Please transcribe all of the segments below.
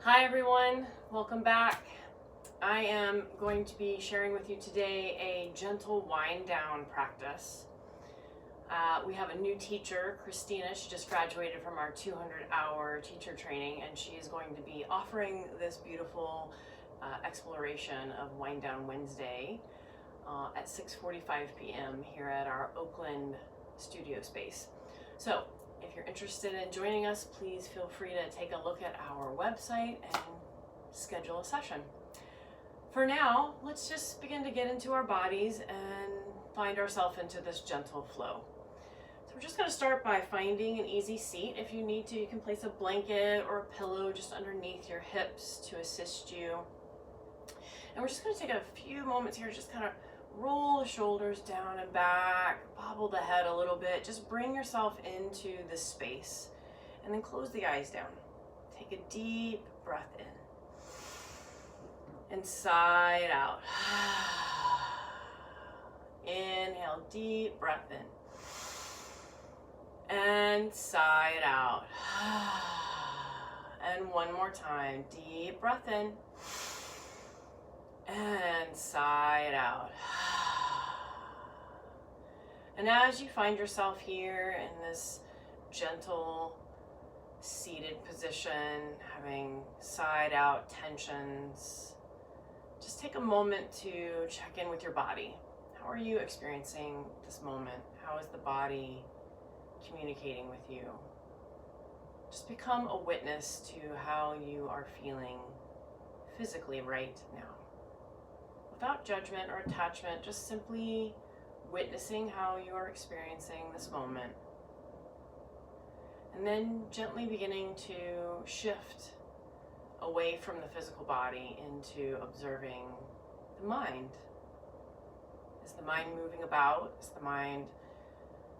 Hi everyone, welcome back. I am going to be sharing with you today a gentle wind down practice. We have a new teacher, Christina. She just graduated from our 200-hour teacher training, and she is going to be offering this beautiful exploration of Wind Down Wednesday at 6:45 p.m. here at our Oakland studio space. So if you're interested in joining us, please feel free to take a look at our website and schedule a session. For now, let's just begin to get into our bodies and find ourselves into this gentle flow. So we're just going to start by finding an easy seat. If you need to, you can place a blanket or a pillow just underneath your hips to assist you. And we're just going to take a few moments here to just kind of roll the shoulders down and back, bobble the head a little bit. Just bring yourself into this space and then close the eyes down. Take a deep breath in and sigh out. Inhale, deep breath in and sigh it out. And one more time, deep breath in and sigh it out. And as you find yourself here in this gentle seated position, having sighed out tensions, just take a moment to check in with your body. How are you experiencing this moment? How is the body communicating with you? Just become a witness to how you are feeling physically right now. Without judgment or attachment, just simply witnessing how you are experiencing this moment. And then gently beginning to shift away from the physical body into observing the mind. Is the mind moving about? Does the mind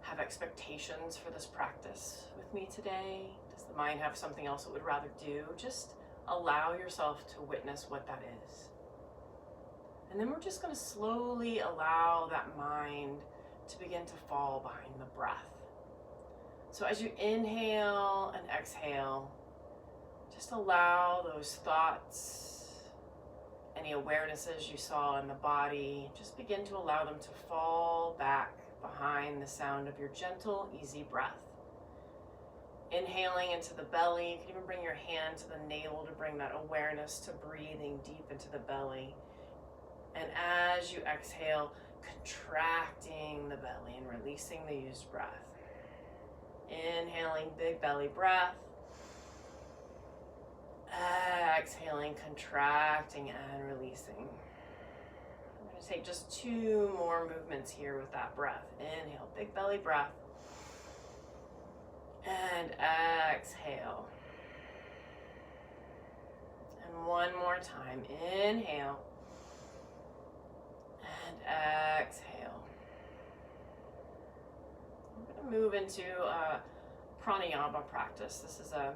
have expectations for this practice with me today? Does the mind have something else it would rather do? Just allow yourself to witness what that is. And then we're just going to slowly allow that mind to begin to fall behind the breath. So as you inhale and exhale, just allow those thoughts, any awarenesses you saw in the body, just begin to allow them to fall back behind the sound of your gentle, easy breath. Inhaling into the belly, you can even bring your hand to the navel to bring that awareness to breathing deep into the belly. And as you exhale, contracting the belly and releasing the used breath. Inhaling, big belly breath. Exhaling, contracting and releasing. I'm going to take just 2 more movements here with that breath. Inhale, big belly breath. And exhale. And one more time. Inhale. And exhale. I'm going to move into a pranayama practice. This is a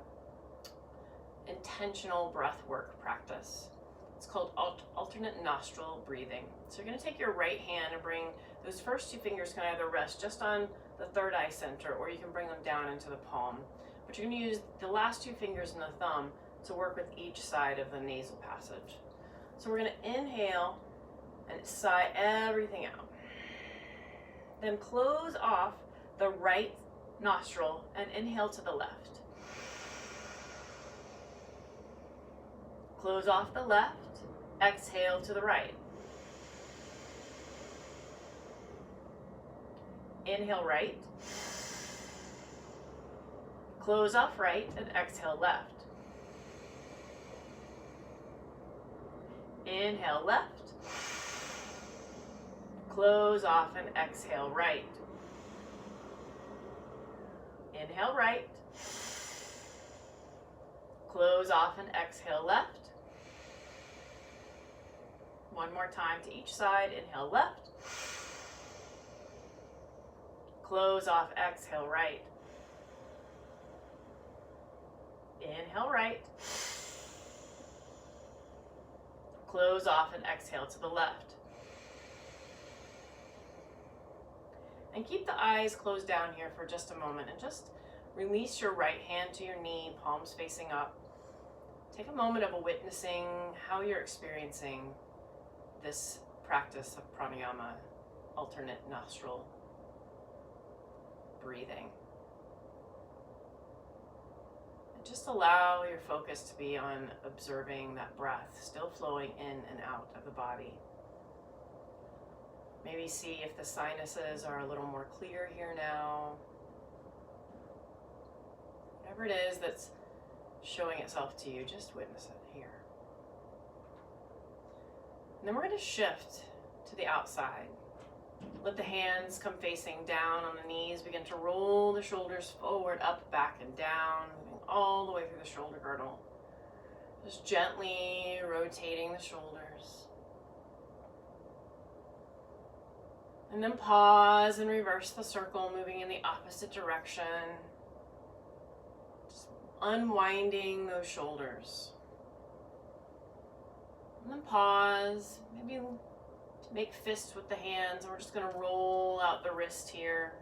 intentional breath work practice. It's called alternate nostril breathing. So you're going to take your right hand and bring those first 2 fingers can either rest just on the third eye center, or you can bring them down into the palm. But you're going to use the last 2 fingers and the thumb to work with each side of the nasal passage. So we're going to inhale and sigh everything out. Then close off the right nostril and inhale to the left. Close off the left, exhale to the right. Inhale right. Close off right and exhale left. Inhale left. Close off and exhale right. Inhale right. Close off and exhale left. One more time to each side. Inhale left. Close off, exhale right. Inhale right. Close off and exhale to the left. And keep the eyes closed down here for just a moment and just release your right hand to your knee, palms facing up. take a moment of witnessing how you're experiencing this practice of pranayama, alternate nostril breathing. And just allow your focus to be on observing that breath still flowing in and out of the body. Maybe see if the sinuses are a little more clear here now. Whatever it is that's showing itself to you, just witness it here. And then we're going to shift to the outside. Let the hands come facing down on the knees. Begin to roll the shoulders forward, up, back, and down, moving all the way through the shoulder girdle. Just gently rotating the shoulders. And then pause and reverse the circle, moving in the opposite direction. Just unwinding those shoulders. And then pause, maybe make fists with the hands, and we're just going to roll out the wrist here,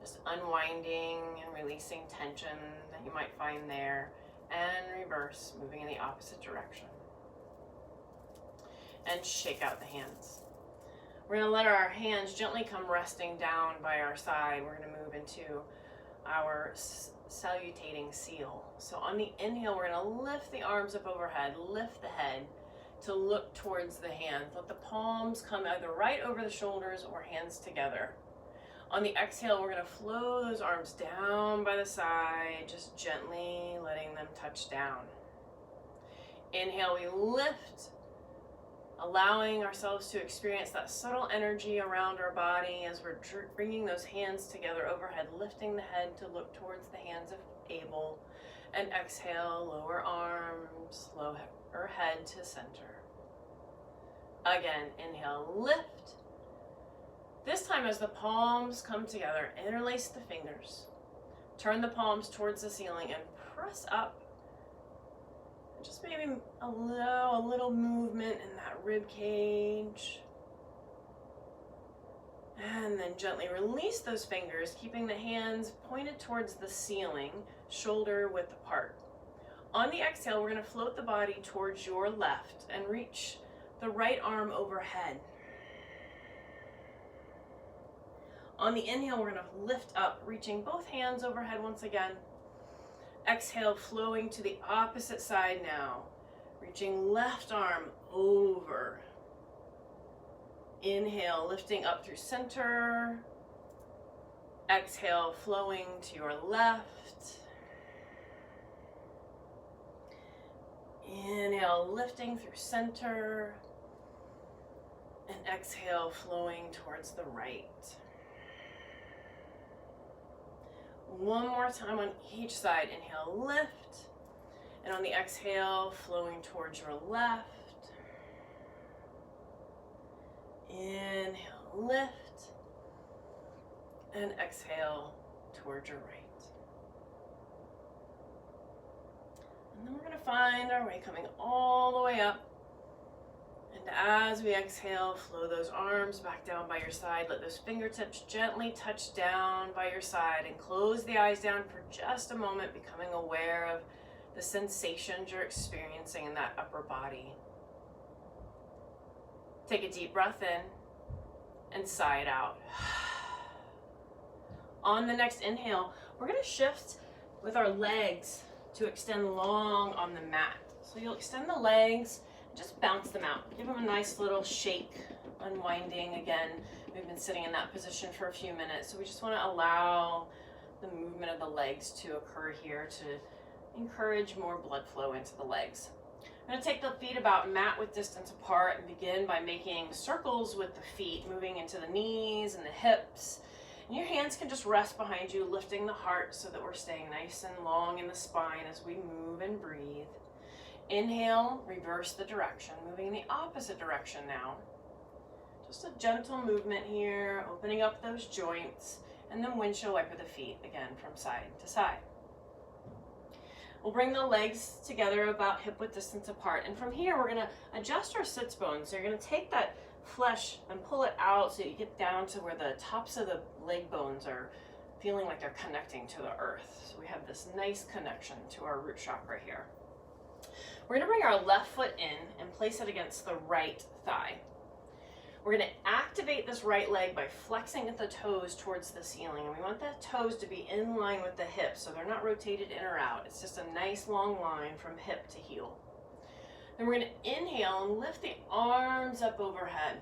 just unwinding and releasing tension that you might find there, and reverse, moving in the opposite direction. And shake out the hands. We're going to let our hands gently come resting down by our side. We're going to move into our salutating seal. So on the inhale, we're going to lift the arms up overhead, lift the head to look towards the hands. Let the palms come either right over the shoulders or hands together. On the exhale, we're going to flow those arms down by the side, just gently letting them touch down. Inhale, we lift, allowing ourselves to experience that subtle energy around our body as we're bringing those hands together overhead, lifting the head to look towards the hands if able. And exhale, lower arms, lower head to center. Again, inhale, lift. This time as the palms come together, interlace the fingers. Turn the palms towards the ceiling and press up. Just maybe allow a little movement in that rib cage. And then gently release those fingers, keeping the hands pointed towards the ceiling, shoulder width apart. On the exhale, we're going to float the body towards your left and reach the right arm overhead. On the inhale, we're going to lift up, reaching both hands overhead once again. Exhale, flowing to the opposite side now, reaching left arm over. Inhale, lifting up through center. Exhale, flowing to your left. Inhale, lifting through center. And exhale, flowing towards the right. One more time on each side. Inhale, lift. And on the exhale, flowing towards your left. Inhale, lift. And exhale towards your right. And then we're going to find our way coming all the way up. And as we exhale, flow those arms back down by your side. Let those fingertips gently touch down by your side and close the eyes down for just a moment, becoming aware of the sensations you're experiencing in that upper body. Take a deep breath in and sigh it out. On the next inhale, we're going to shift with our legs to extend long on the mat. So you'll extend the legs, just bounce them out. Give them a nice little shake, unwinding again. We've been sitting in that position for a few minutes, so we just want to allow the movement of the legs to occur here to encourage more blood flow into the legs. I'm going to take the feet about mat width distance apart and begin by making circles with the feet, moving into the knees and the hips. And your hands can just rest behind you, lifting the heart so that we're staying nice and long in the spine as we move and breathe. Inhale, reverse the direction, moving in the opposite direction now. Just a gentle movement here, opening up those joints, and then windshield wiper the feet again from side to side. We'll bring the legs together about hip width distance apart, and from here we're going to adjust our sits bones. So you're going to take that flesh and pull it out so you get down to where the tops of the leg bones are feeling like they're connecting to the earth. So we have this nice connection to our root chakra here. We're going to bring our left foot in and place it against the right thigh. We're going to activate this right leg by flexing the toes towards the ceiling. And we want the toes to be in line with the hips, so they're not rotated in or out. It's just a nice long line from hip to heel. Then we're going to inhale and lift the arms up overhead.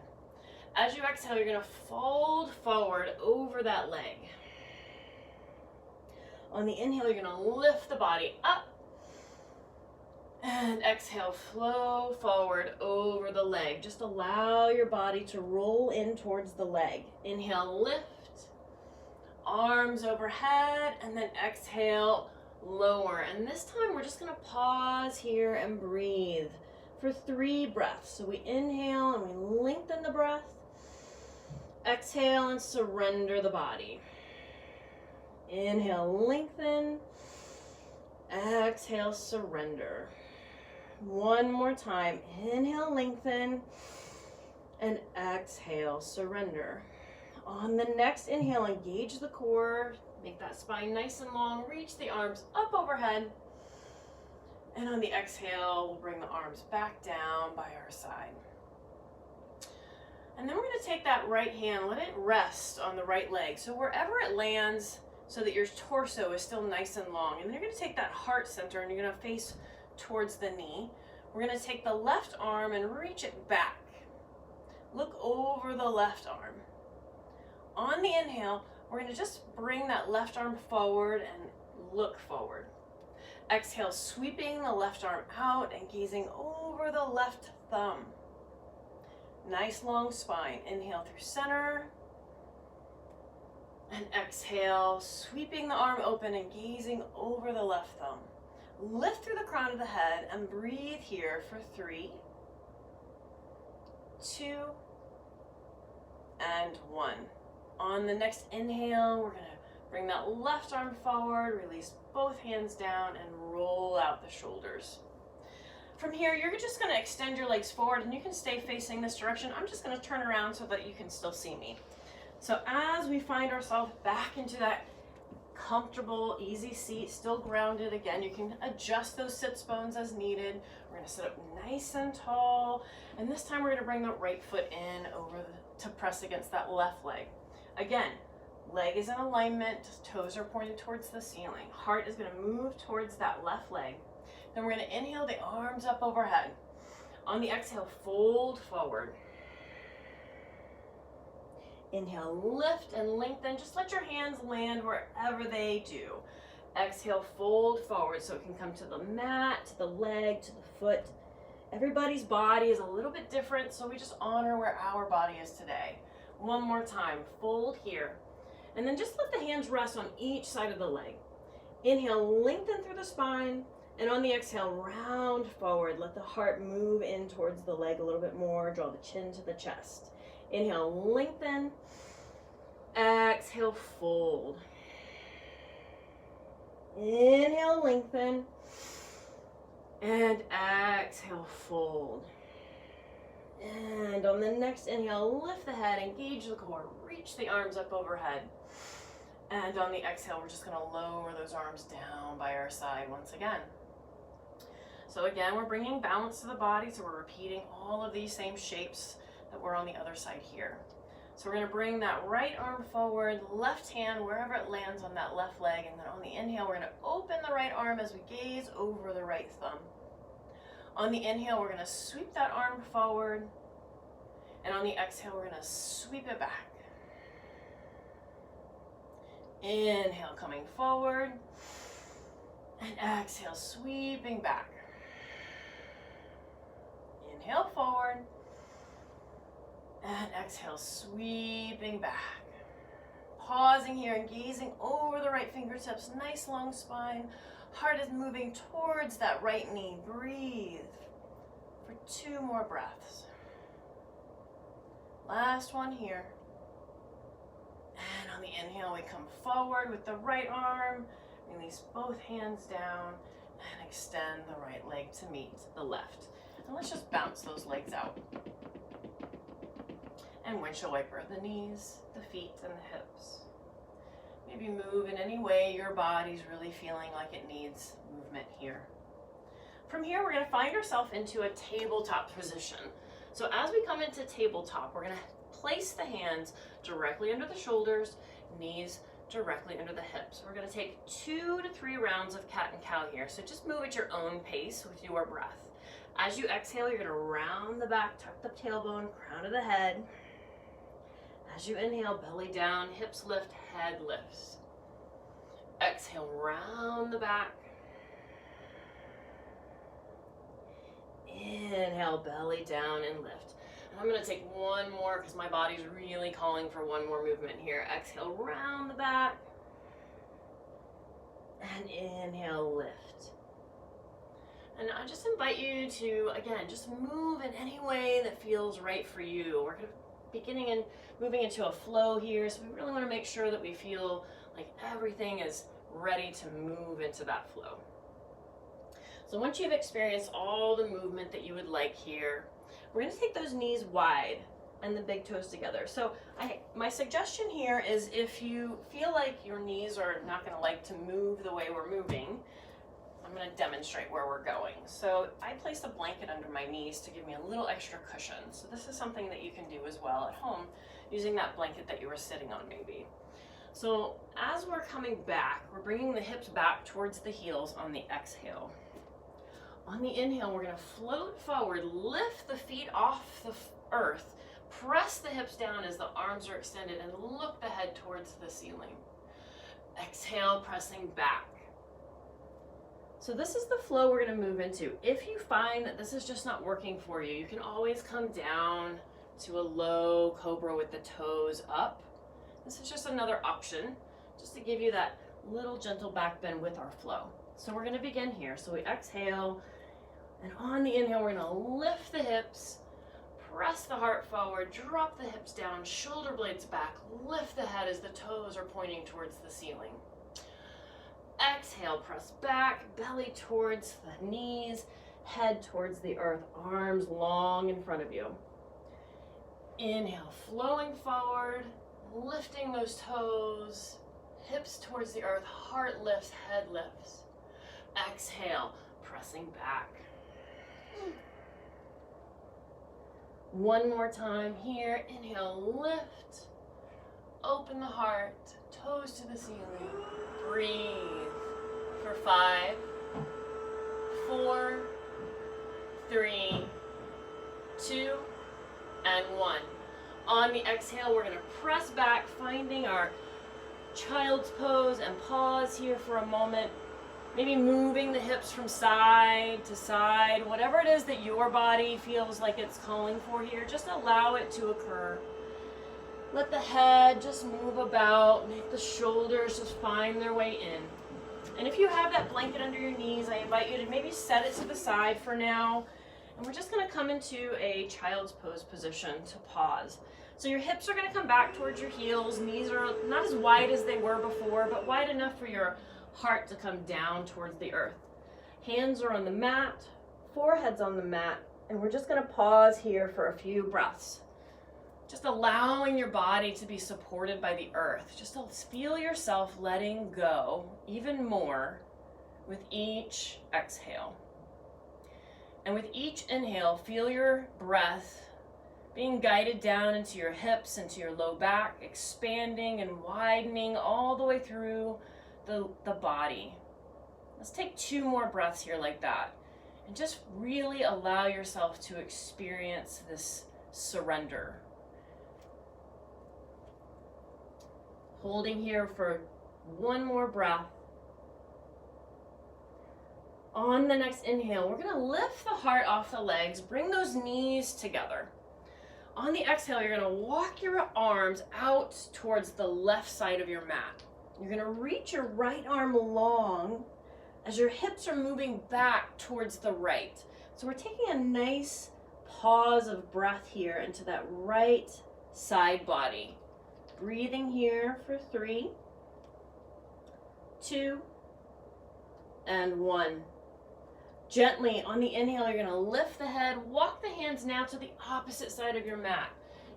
As you exhale, you're going to fold forward over that leg. On the inhale, you're going to lift the body up. And exhale, flow forward over the leg. Just allow your body to roll in towards the leg. Inhale, lift. Arms overhead. And then exhale, lower. And this time, we're just going to pause here and breathe for 3 breaths. So we inhale and we lengthen the breath. Exhale and surrender the body. Inhale, lengthen. Exhale, surrender. One more time. Inhale, lengthen. And exhale, surrender. On the next inhale, engage the core. Make that spine nice and long. Reach the arms up overhead. And on the exhale, we'll bring the arms back down by our side. And then we're going to take that right hand, let it rest on the right leg. So wherever it lands, so that your torso is still nice and long. And then you're going to take that heart center and you're going to face towards the knee. We're going to take the left arm and reach it back. Look over the left arm. On the inhale, we're going to just bring that left arm forward and look forward. Exhale, sweeping the left arm out and gazing over the left thumb. Nice long spine. Inhale through center. And exhale, sweeping the arm open and gazing over the left thumb. Lift through the crown of the head and breathe here for 3, 2, and 1. On the next inhale, we're going to bring that left arm forward, release both hands down, and roll out the shoulders. From here, you're just going to extend your legs forward, and you can stay facing this direction. I'm just going to turn around so that you can still see me. So as we find ourselves back into that comfortable, easy seat, still grounded, again, you can adjust those sits bones as needed. We're going to sit up nice and tall, and this time we're going to bring the right foot in to press against that left leg. Again, leg is in alignment, toes are pointed towards the ceiling. Heart is going to move towards that left leg. Then we're going to inhale the arms up overhead. On the exhale, fold forward. Inhale, lift and lengthen. Just let your hands land wherever they do. Exhale, fold forward so it can come to the mat, to the leg, to the foot. Everybody's body is a little bit different, so we just honor where our body is today. One more time, fold here. And then just let the hands rest on each side of the leg. Inhale, lengthen through the spine. And on the exhale, round forward. Let the heart move in towards the leg a little bit more. Draw the chin to the chest. Inhale, lengthen. Exhale, fold. Inhale, lengthen. And exhale, fold. And on the next inhale, lift the head, engage the core, reach the arms up overhead. And on the exhale, we're just going to lower those arms down by our side once again. So again, we're bringing balance to the body, so we're repeating all of these same shapes that were on the other side here. So we're going to bring that right arm forward, left hand wherever it lands on that left leg, and then on the inhale, we're going to open the right arm as we gaze over the right thumb. On the inhale, we're going to sweep that arm forward, and on the exhale, we're going to sweep it back. Inhale, coming forward, and exhale, sweeping back. Inhale, forward, and exhale, sweeping back. Pausing here and gazing over the right fingertips, nice long spine. Heart is moving towards that right knee. Breathe for 2 more breaths. Last one here. And on the inhale, we come forward with the right arm, release both hands down, and extend the right leg to meet the left. And let's just bounce those legs out. And windshield wiper the knees, the feet, and the hips. Maybe move in any way your body's really feeling like it needs movement here. From here, we're gonna find ourselves into a tabletop position. So as we come into tabletop, we're gonna place the hands directly under the shoulders, knees directly under the hips. We're gonna take 2 to 3 rounds of cat and cow here. So just move at your own pace with your breath. As you exhale, you're gonna round the back, tuck the tailbone, crown of the head. As you inhale, belly down, hips lift, head lifts. Exhale, round the back. Inhale, belly down and lift. And I'm gonna take one more because my body's really calling for one more movement here. Exhale, round the back. And inhale, lift. And I just invite you to, again, just move in any way that feels right for you. We're gonna beginning and moving into a flow here, so we really want to make sure that we feel like everything is ready to move into that flow. So once you've experienced all the movement that you would like here, we're going to take those knees wide and the big toes together. So my suggestion here is if you feel like your knees are not going to like to move the way we're moving, I'm going to demonstrate where we're going. So I placed a blanket under my knees to give me a little extra cushion. So this is something that you can do as well at home using that blanket that you were sitting on maybe. So as we're coming back, we're bringing the hips back towards the heels on the exhale. On the inhale, we're going to float forward, lift the feet off the earth, press the hips down as the arms are extended, and look the head towards the ceiling. Exhale, pressing back. So this is the flow we're going to move into. If you find that this is just not working for you, you can always come down to a low cobra with the toes up. This is just another option, just to give you that little gentle back bend with our flow. So we're going to begin here. So we exhale, and on the inhale, we're going to lift the hips, press the heart forward, drop the hips down, shoulder blades back, lift the head as the toes are pointing towards the ceiling. Exhale, press back, belly towards the knees, head towards the earth, arms long in front of you. Inhale, flowing forward, lifting those toes, hips towards the earth, heart lifts, head lifts. Exhale, pressing back. One more time here. Inhale, lift, open the heart, toes to the ceiling. Breathe for 5, 4, 3, 2, and 1. On the exhale, we're going to press back, finding our child's pose, and pause here for a moment. Maybe moving the hips from side to side, whatever it is that your body feels like it's calling for here, just allow it to occur. Let the head just move about, make the shoulders just find their way in. And if you have that blanket under your knees, I invite you to maybe set it to the side for now. And we're just gonna come into a child's pose position to pause. So your hips are gonna come back towards your heels, knees are not as wide as they were before, but wide enough for your heart to come down towards the earth. Hands are on the mat, forehead's on the mat, and we're just gonna pause here for a few breaths. Just allowing your body to be supported by the earth. Just to feel yourself letting go even more with each exhale. And with each inhale, feel your breath being guided down into your hips, into your low back, expanding and widening all the way through the body. Let's take 2 more breaths here like that. And just really allow yourself to experience this surrender. Holding here for 1 more breath. On the next inhale, we're going to lift the heart off the legs, bring those knees together. On the exhale, you're going to walk your arms out towards the left side of your mat. You're going to reach your right arm long as your hips are moving back towards the right. So we're taking a nice pause of breath here into that right side body. Breathing here for 3, 2, and 1. Gently on the inhale, you're going to lift the head, walk the hands now to the opposite side of your mat.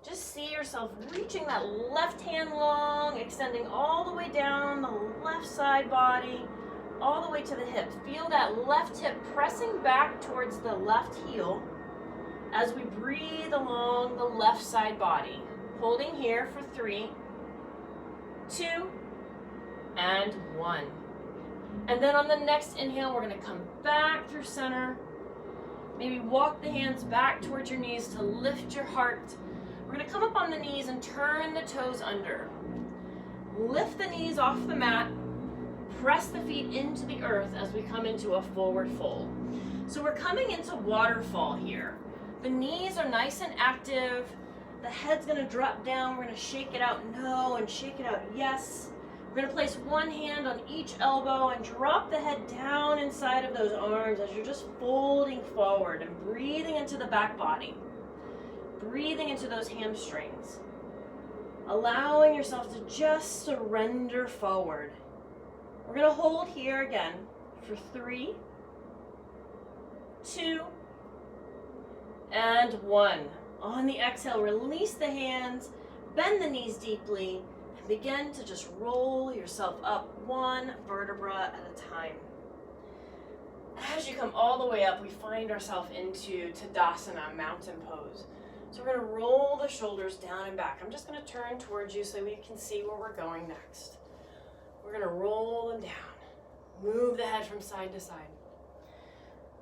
Just see yourself reaching that left hand long, extending all the way down the left side body, all the way to the hip. Feel that left hip pressing back towards the left heel as we breathe along the left side body. Holding here for 3, 2, and 1. And then on the next inhale, we're going to come back through center. Maybe walk the hands back towards your knees to lift your heart. We're going to come up on the knees and turn the toes under. Lift the knees off the mat. Press the feet into the earth as we come into a forward fold. So we're coming into waterfall here. The knees are nice and active. The head's going to drop down. We're going to shake it out no and shake it out yes. We're going to place one hand on each elbow and drop the head down inside of those arms as you're just folding forward and breathing into the back body. Breathing into those hamstrings. Allowing yourself to just surrender forward. We're going to hold here again for 3, 2, and 1. On the exhale, release the hands, bend the knees deeply, and begin to just roll yourself up one vertebra at a time. As you come all the way up, we find ourselves into Tadasana, mountain pose. So we're going to roll the shoulders down and back. I'm just going to turn towards you so we can see where we're going next. We're going to roll them down. Move the head from side to side.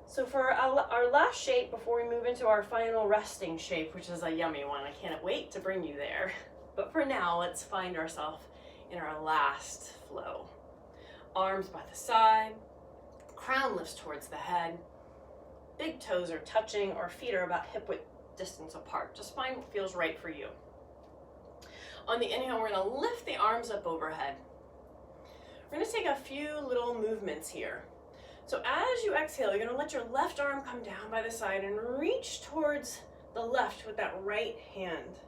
So for our last shape before we move into our final resting shape, which is a yummy one, I can't wait to bring you there. But for now, let's find ourselves in our last flow. Arms by the side, crown lifts towards the head, big toes are touching or feet are about hip width distance apart. Just find what feels right for you. On the inhale, we're going to lift the arms up overhead. We're going to take a few little movements here. So as you exhale, you're going to let your left arm come down by the side and reach towards the left with that right hand.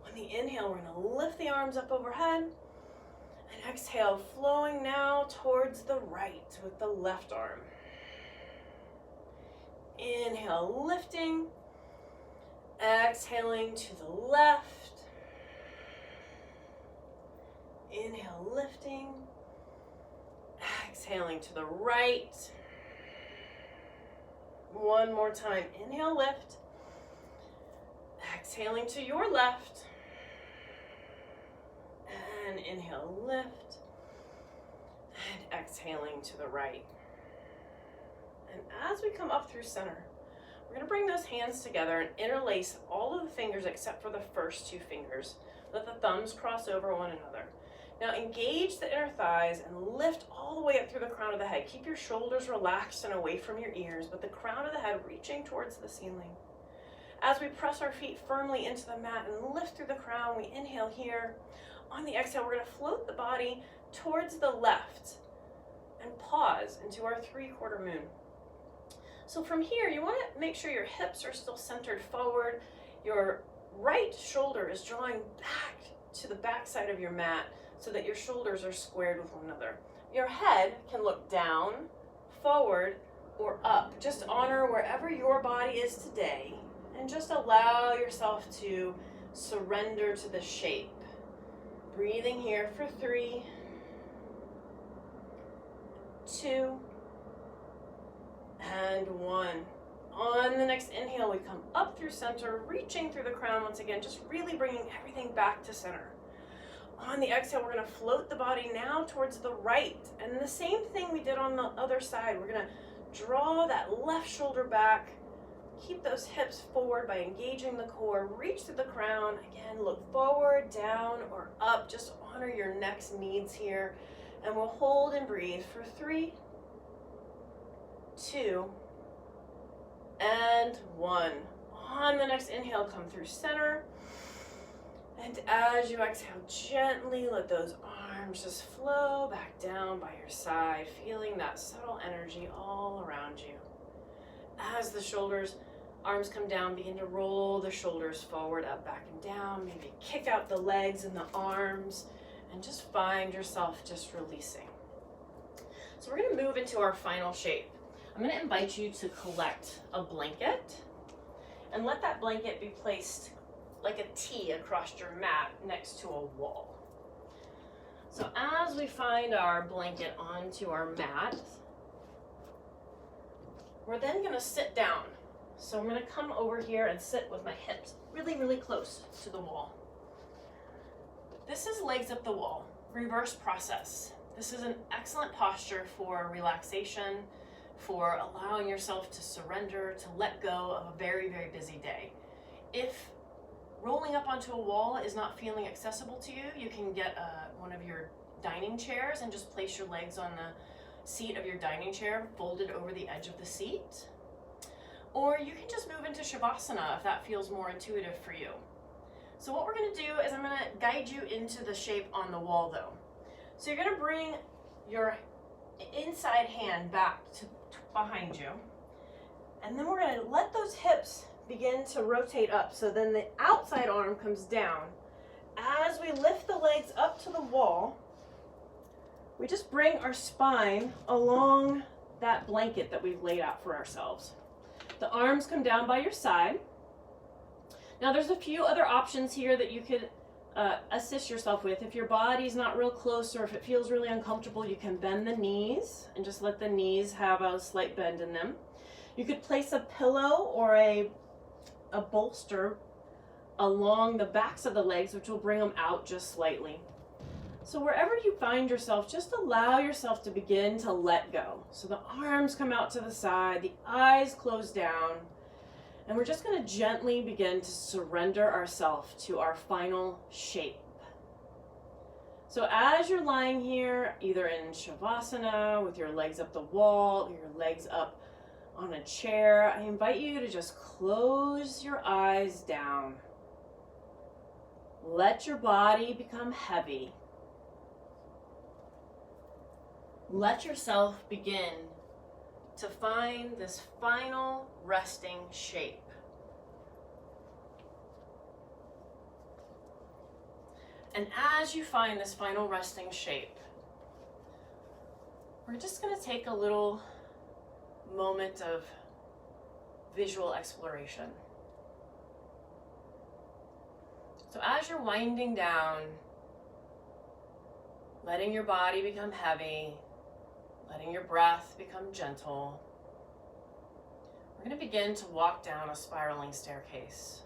On the inhale, we're going to lift the arms up overhead and exhale, flowing now towards the right with the left arm. Inhale, lifting. Exhaling to the left. Inhale, lifting. Exhaling to the right. One more time. Inhale, lift. Exhaling to your left. And inhale, lift. And exhaling to the right. And as we come up through center, we're going to bring those hands together and interlace all of the fingers except for the first 2 fingers. Let the thumbs cross over one another. Now engage the inner thighs and lift all the way up through the crown of the head. Keep your shoulders relaxed and away from your ears, but the crown of the head reaching towards the ceiling. As we press our feet firmly into the mat and lift through the crown, we inhale here. On the exhale, we're going to float the body towards the left and pause into our 3/4 moon. So from here, you want to make sure your hips are still centered forward. Your right shoulder is drawing back to the back side of your mat so that your shoulders are squared with one another. Your head can look down, forward, or up. Just honor wherever your body is today and just allow yourself to surrender to the shape. Breathing here for 3, 2, and 1. On the next inhale, we come up through center, reaching through the crown once again, just really bringing everything back to center. On the exhale, we're going to float the body now towards the right. And the same thing we did on the other side. We're going to draw that left shoulder back. Keep those hips forward by engaging the core. Reach through the crown. Again, look forward, down, or up. Just honor your next needs here. And we'll hold and breathe for 3, 2, and 1. On the next inhale, come through center. And as you exhale, gently let those arms just flow back down by your side, feeling that subtle energy all around you. As the arms come down, begin to roll the shoulders forward, up, back, and down. Maybe kick out the legs and the arms, and just find yourself just releasing. So we're going to move into our final shape. I'm going to invite you to collect a blanket and let that blanket be placed like a T across your mat next to a wall. So as we find our blanket onto our mat, we're then going to sit down. So I'm going to come over here and sit with my hips really, really close to the wall. This is legs up the wall, reverse process. This is an excellent posture for relaxation, for allowing yourself to surrender, to let go of a very, very busy day. If rolling up onto a wall is not feeling accessible to you, you can get one of your dining chairs and just place your legs on the seat of your dining chair, folded over the edge of the seat. Or you can just move into Shavasana if that feels more intuitive for you. So what we're going to do is I'm going to guide you into the shape on the wall though. So you're going to bring your inside hand back to behind you. And then we're going to let those hips begin to rotate up. So then the outside arm comes down. As we lift the legs up to the wall, we just bring our spine along that blanket that we've laid out for ourselves. The arms come down by your side. Now there's a few other options here that you could assist yourself with. If your body's not real close or if it feels really uncomfortable, you can bend the knees and just let the knees have a slight bend in them. You could place a pillow or a bolster along the backs of the legs, which will bring them out just slightly. So wherever you find yourself, just allow yourself to begin to let go. So the arms come out to the side, the eyes close down, and we're just going to gently begin to surrender ourselves to our final shape. So as you're lying here, either in Shavasana, with your legs up the wall, or your legs up on a chair, I invite you to just close your eyes down. Let your body become heavy. Let yourself begin to find this final resting shape. And as you find this final resting shape, we're just going to take a little moment of visual exploration. So as you're winding down, letting your body become heavy, letting your breath become gentle, we're going to begin to walk down a spiraling staircase.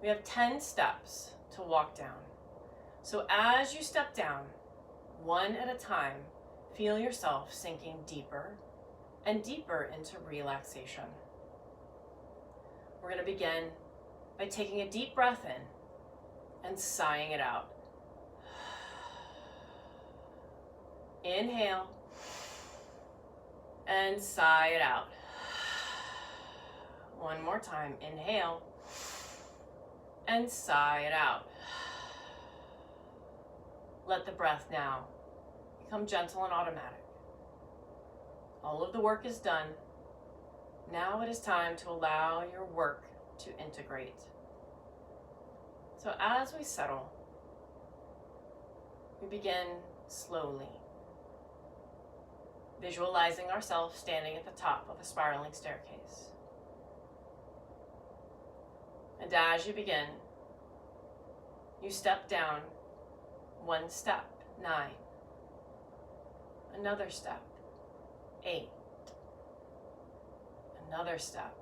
We have 10 steps to walk down. So as you step down, one at a time, feel yourself sinking deeper and deeper into relaxation. We're going to begin by taking a deep breath in and sighing it out. Inhale and sigh it out. One more time. Inhale and sigh it out. Let the breath now become gentle and automatic. All of the work is done. Now it is time to allow your work to integrate. So as we settle, we begin slowly, visualizing ourselves standing at the top of a spiraling staircase. And as you begin, you step down one step, 9. Another step, 8. Another step,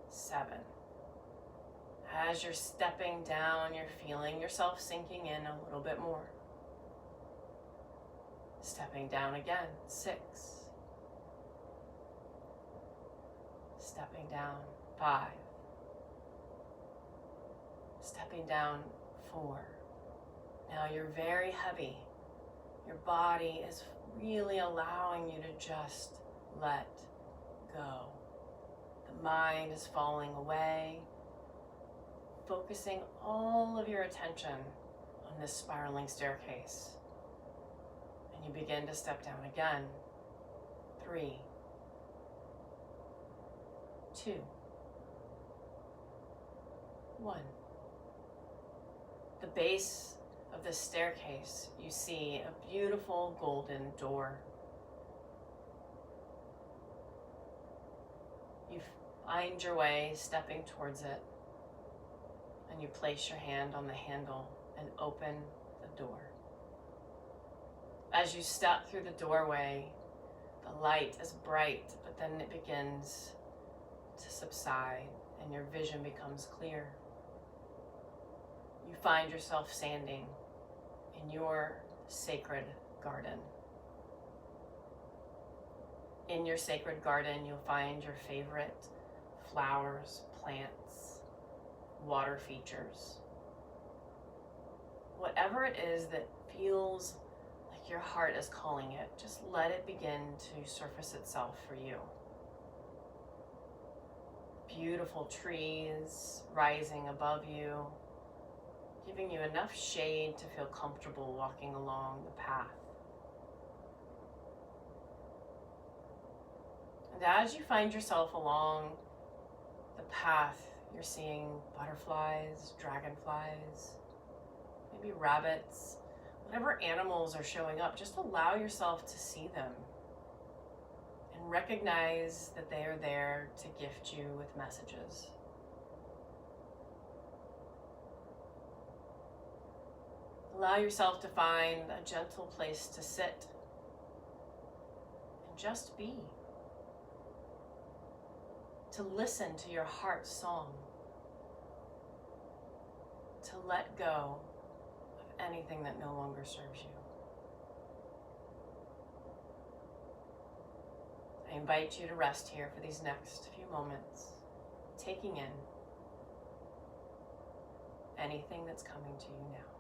7. As you're stepping down, you're feeling yourself sinking in a little bit more. Stepping down again, 6. Stepping down, 5. Stepping down, 4. Now you're very heavy. Your body is really allowing you to just let go. The mind is falling away, focusing all of your attention on this spiraling staircase. And you begin to step down again. 3, 2, 1. The base of the staircase, you see a beautiful golden door. You find your way stepping towards it, and you place your hand on the handle and open the door. As you step through the doorway, the light is bright, but then it begins to subside and your vision becomes clear. You find yourself standing in your sacred garden. In your sacred garden, you'll find your favorite flowers, plants, water features. Whatever it is that feels like your heart is calling it, just let it begin to surface itself for you. Beautiful trees rising above you, giving you enough shade to feel comfortable walking along the path. And as you find yourself along the path, you're seeing butterflies, dragonflies, maybe rabbits, whatever animals are showing up, just allow yourself to see them and recognize that they are there to gift you with messages. Allow yourself to find a gentle place to sit and just be. To listen to your heart's song. To let go of anything that no longer serves you. I invite you to rest here for these next few moments, taking in anything that's coming to you now.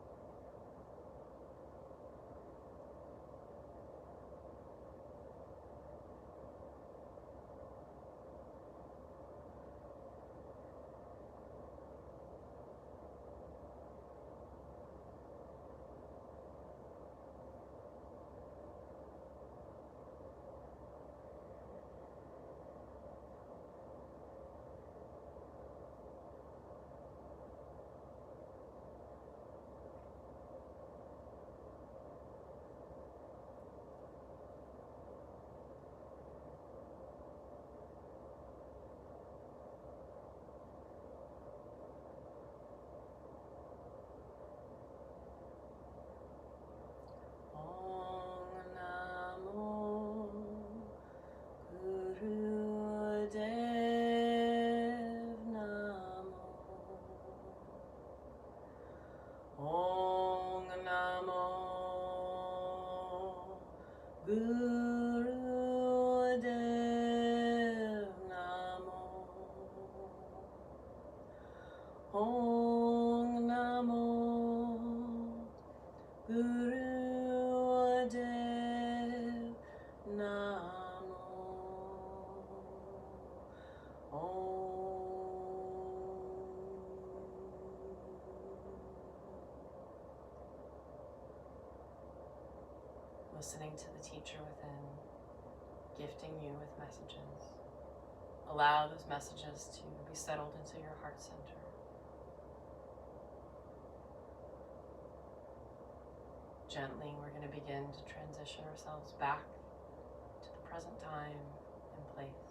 Om Namo Gurudev Namo. Listening to the teacher within, gifting you with messages. Allow those messages to be settled into your heart center. Gently, we're going to begin to transition ourselves back to the present time and place.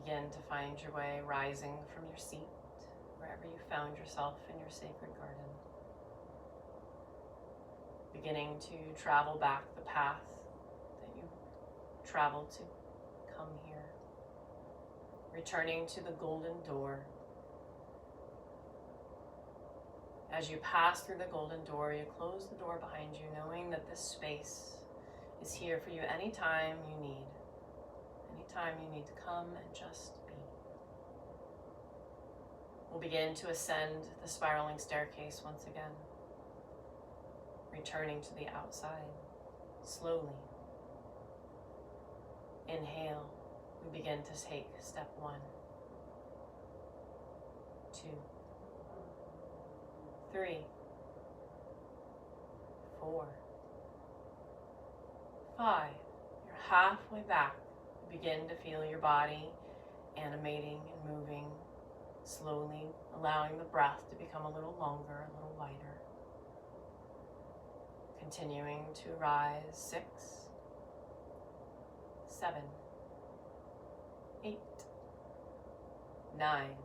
Begin to find your way rising from your seat, wherever you found yourself in your sacred garden. Beginning to travel back the path that you traveled to come here. Returning to the golden door. As you pass through the golden door, you close the door behind you, knowing that this space is here for you anytime you need. Anytime you need to come and just be. We'll begin to ascend the spiraling staircase once again. Returning to the outside, slowly. Inhale, we begin to take step 1, 2, 3, 4, 5. You're halfway back. Begin to feel your body animating and moving slowly, allowing the breath to become a little longer, a little lighter. Continuing to rise 6, 7, 8, 9,